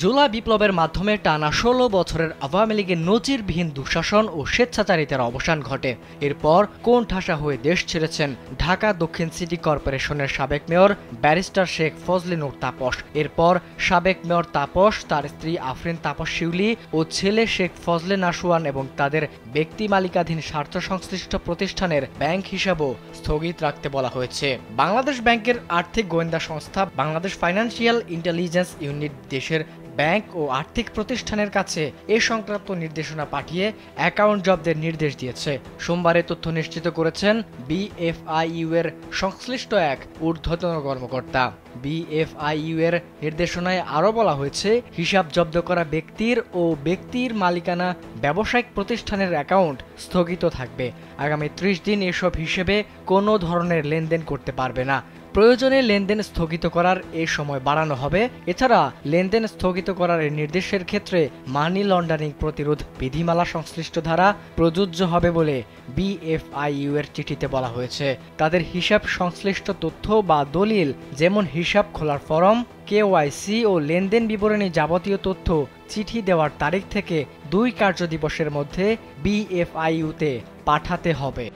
জুলাই বিপ্লবের মাধ্যমে টানা ১৬ বছরের আওয়ামী লীগের নজিরবিহীন দুঃশাসন ও স্বেচ্ছাচারিতার অবসান ঘটে। এরপর কোণঠাসা হয়ে দেশ ছেড়েছেন ঢাকা দক্ষিণ সিটি কর্পোরেশনের সাবেক মেয়র ব্যারিস্টার শেখ ফজলে নূর তাপস। এরপর সাবেক মেয়র তাপস, তার স্ত্রী আফরিন তাপস শিউলি ও ছেলে শেখ ফজলে নাশওয়ান এবং তাদের ব্যক্তি মালিকাধীন স্বার্থ সংশ্লিষ্ট প্রতিষ্ঠানের ব্যাংক হিসাবও স্থগিত রাখতে বলা হয়েছে। বাংলাদেশ ব্যাংকের আর্থিক গোয়েন্দা সংস্থা বাংলাদেশ ফাইন্যান্সিয়াল ইন্টেলিজেন্স ইউনিট দেশের ব্যাংক ও আর্থিক প্রতিষ্ঠানের কাছে এ সংক্রান্ত নির্দেশনা পাঠিয়ে অ্যাকাউন্ট জব্দের নির্দেশ দিয়েছে। সোমবারে তথ্য নিশ্চিত করেছেন বিএফআইইউ এর সংশ্লিষ্ট এক ঊর্ধ্বতন কর্মকর্তা। বিএফআইইউ এর নির্দেশনায় আরও বলা হয়েছে, হিসাব জব্দ করা ব্যক্তির ও ব্যক্তির মালিকানা ব্যবসায়িক প্রতিষ্ঠানের অ্যাকাউন্ট স্থগিত থাকবে। আগামী ৩০ দিন এসব হিসেবে কোনো ধরনের লেনদেন করতে পারবে না। প্রয়োজনে লেনদেন স্থগিত করার এ সময় বাড়ানো হবে। এছাড়া লেনদেন স্থগিত করার নির্দেশের ক্ষেত্রে মানি লন্ডারিং প্রতিরোধ বিধিমালা সংশ্লিষ্ট ধারা প্রযোজ্য হবে বলে বিএফআইইউ এর চিঠিতে বলা হয়েছে। তাদের হিসাব সংশ্লিষ্ট তথ্য বা দলিল, যেমন হিসাব খোলার ফরম, কেওয়াইসি ও লেনদেন বিবরণী যাবতীয় তথ্য চিঠি দেওয়ার তারিখ থেকে ২ কার্যদিবসের মধ্যে বিএফআইইউ তে পাঠাতে হবে।